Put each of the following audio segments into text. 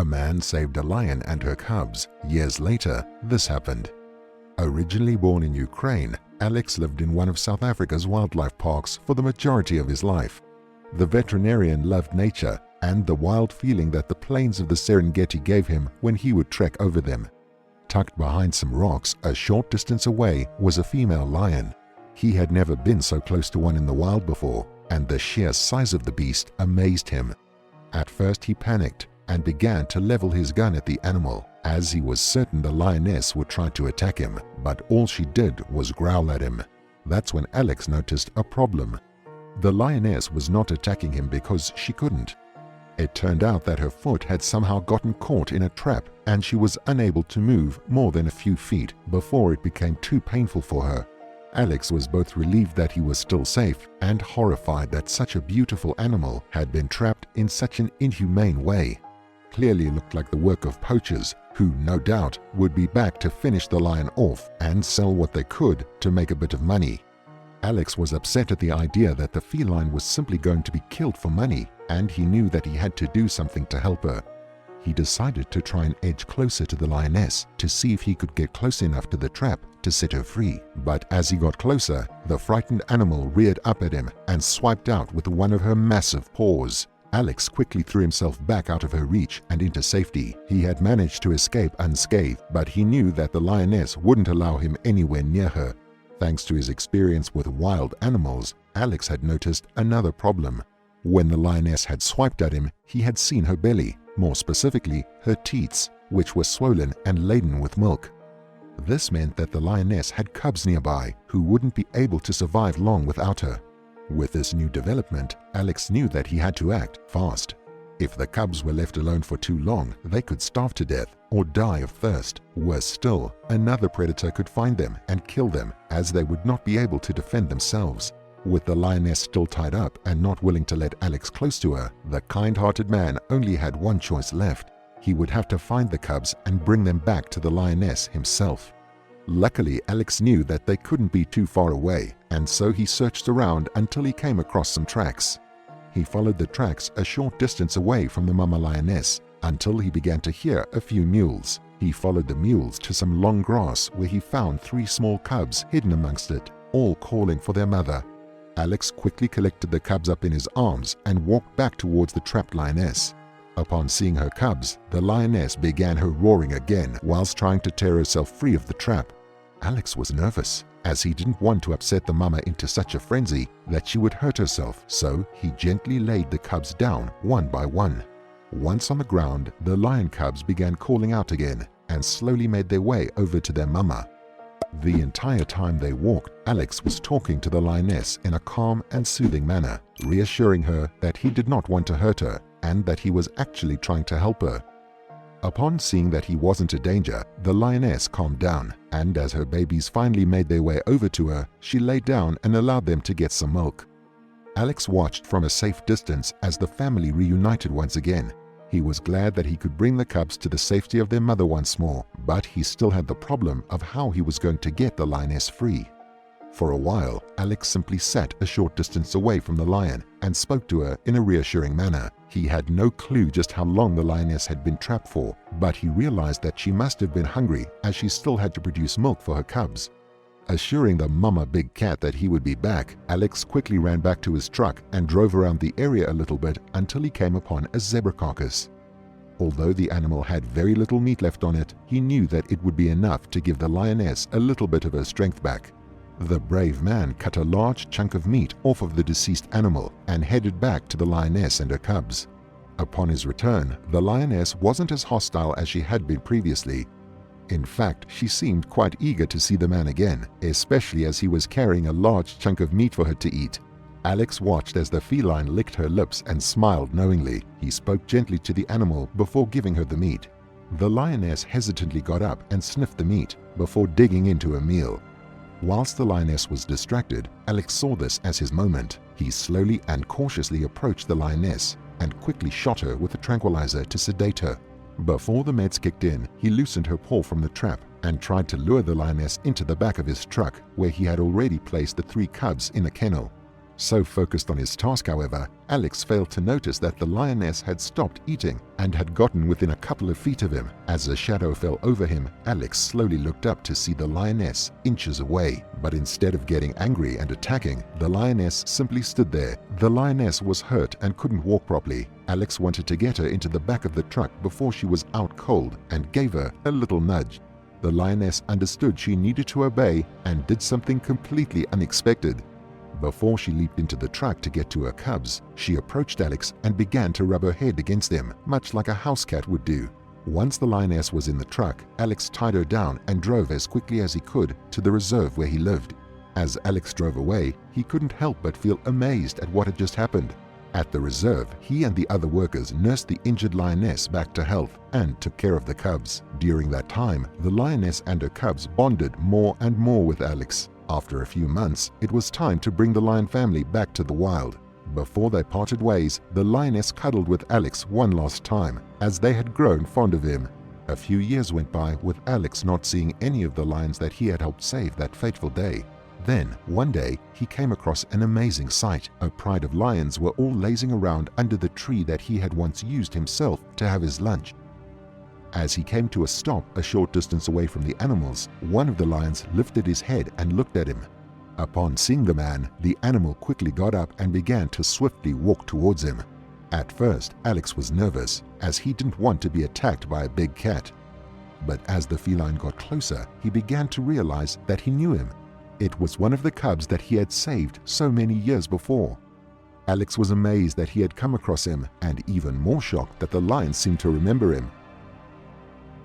A man saved a lion and her cubs. Years later, this happened. Originally born in Ukraine, Alex lived in one of South Africa's wildlife parks for the majority of his life. The veterinarian loved nature and the wild feeling that the plains of the Serengeti gave him when he would trek over them. Tucked behind some rocks a short distance away was a female lion. He had never been so close to one in the wild before, and the sheer size of the beast amazed him. At first he panicked and began to level his gun at the animal, as he was certain the lioness would try to attack him, but all she did was growl at him. That's when Alex noticed a problem. The lioness was not attacking him because she couldn't. It turned out that her foot had somehow gotten caught in a trap and she was unable to move more than a few feet before it became too painful for her. Alex was both relieved that he was still safe and horrified that such a beautiful animal had been trapped in such an inhumane way. Clearly looked like the work of poachers who, no doubt, would be back to finish the lion off and sell what they could to make a bit of money. Alex was upset at the idea that the feline was simply going to be killed for money, and he knew that he had to do something to help her. He decided to try and edge closer to the lioness to see if he could get close enough to the trap to set her free. But as he got closer, the frightened animal reared up at him and swiped out with one of her massive paws. Alex quickly threw himself back out of her reach and into safety. He had managed to escape unscathed, but he knew that the lioness wouldn't allow him anywhere near her. Thanks to his experience with wild animals, Alex had noticed another problem. When the lioness had swiped at him, he had seen her belly, more specifically her teats, which were swollen and laden with milk. This meant that the lioness had cubs nearby who wouldn't be able to survive long without her. With this new development, Alex knew that he had to act fast. If the cubs were left alone for too long, they could starve to death or die of thirst. Worse still, another predator could find them and kill them, as they would not be able to defend themselves. With the lioness still tied up and not willing to let Alex close to her, the kind-hearted man only had one choice left. He would have to find the cubs and bring them back to the lioness himself. Luckily, Alex knew that they couldn't be too far away, and so he searched around until he came across some tracks. He followed the tracks a short distance away from the mama lioness until he began to hear a few mules. He followed the mules to some long grass where he found 3 small cubs hidden amongst it, all calling for their mother. Alex quickly collected the cubs up in his arms and walked back towards the trapped lioness. Upon seeing her cubs, the lioness began her roaring again whilst trying to tear herself free of the trap. Alex was nervous, as he didn't want to upset the mama into such a frenzy that she would hurt herself, so he gently laid the cubs down one by one. Once on the ground, the lion cubs began calling out again and slowly made their way over to their mama. The entire time they walked, Alex was talking to the lioness in a calm and soothing manner, reassuring her that he did not want to hurt her and that he was actually trying to help her. Upon seeing that he wasn't a danger, the lioness calmed down, and as her babies finally made their way over to her, she lay down and allowed them to get some milk. Alex watched from a safe distance as the family reunited once again. He was glad that he could bring the cubs to the safety of their mother once more, but he still had the problem of how he was going to get the lioness free. For a while, Alex simply sat a short distance away from the lion and spoke to her in a reassuring manner. He had no clue just how long the lioness had been trapped for, but he realized that she must have been hungry as she still had to produce milk for her cubs. Assuring the mama big cat that he would be back, Alex quickly ran back to his truck and drove around the area a little bit until he came upon a zebra carcass. Although the animal had very little meat left on it, he knew that it would be enough to give the lioness a little bit of her strength back. The brave man cut a large chunk of meat off of the deceased animal and headed back to the lioness and her cubs. Upon his return, the lioness wasn't as hostile as she had been previously. In fact, she seemed quite eager to see the man again, especially as he was carrying a large chunk of meat for her to eat. Alex watched as the feline licked her lips and smiled knowingly. He spoke gently to the animal before giving her the meat. The lioness hesitantly got up and sniffed the meat before digging into her meal. Whilst the lioness was distracted, Alex saw this as his moment. He slowly and cautiously approached the lioness and quickly shot her with a tranquilizer to sedate her. Before the meds kicked in, he loosened her paw from the trap and tried to lure the lioness into the back of his truck, where he had already placed the 3 cubs in a kennel. So focused on his task, however, Alex failed to notice that the lioness had stopped eating and had gotten within a couple of feet of him. As a shadow fell over him, Alex slowly looked up to see the lioness inches away. But instead of getting angry and attacking, the lioness simply stood there. The lioness was hurt and couldn't walk properly. Alex wanted to get her into the back of the truck before she was out cold and gave her a little nudge. The lioness understood she needed to obey and did something completely unexpected. Before she leaped into the truck to get to her cubs, she approached Alex and began to rub her head against them, much like a house cat would do. Once the lioness was in the truck, Alex tied her down and drove as quickly as he could to the reserve where he lived. As Alex drove away, he couldn't help but feel amazed at what had just happened. At the reserve, he and the other workers nursed the injured lioness back to health and took care of the cubs. During that time, the lioness and her cubs bonded more and more with Alex. After a few months, it was time to bring the lion family back to the wild. Before they parted ways, the lioness cuddled with Alex one last time, as they had grown fond of him. A few years went by with Alex not seeing any of the lions that he had helped save that fateful day. Then, one day, he came across an amazing sight. A pride of lions were all lazing around under the tree that he had once used himself to have his lunch. As he came to a stop a short distance away from the animals, one of the lions lifted his head and looked at him. Upon seeing the man, the animal quickly got up and began to swiftly walk towards him. At first, Alex was nervous, as he didn't want to be attacked by a big cat. But as the feline got closer, he began to realize that he knew him. It was one of the cubs that he had saved so many years before. Alex was amazed that he had come across him, and even more shocked that the lion seemed to remember him.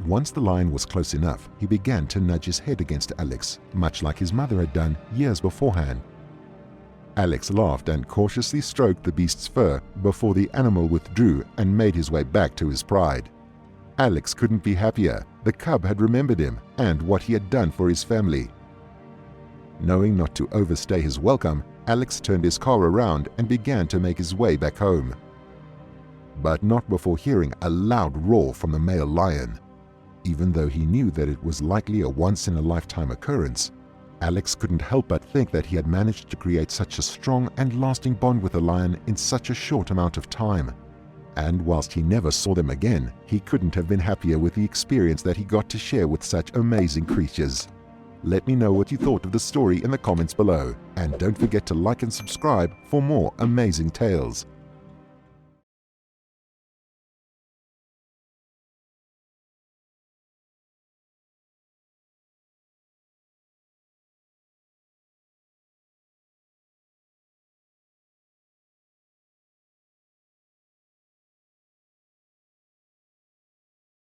Once the lion was close enough, he began to nudge his head against Alex, much like his mother had done years beforehand. Alex laughed and cautiously stroked the beast's fur before the animal withdrew and made his way back to his pride. Alex couldn't be happier. The cub had remembered him and what he had done for his family. Knowing not to overstay his welcome, Alex turned his car around and began to make his way back home. But not before hearing a loud roar from the male lion. Even though he knew that it was likely a once-in-a-lifetime occurrence, Alex couldn't help but think that he had managed to create such a strong and lasting bond with a lion in such a short amount of time. And whilst he never saw them again, he couldn't have been happier with the experience that he got to share with such amazing creatures. Let me know what you thought of the story in the comments below, and don't forget to like and subscribe for more amazing tales.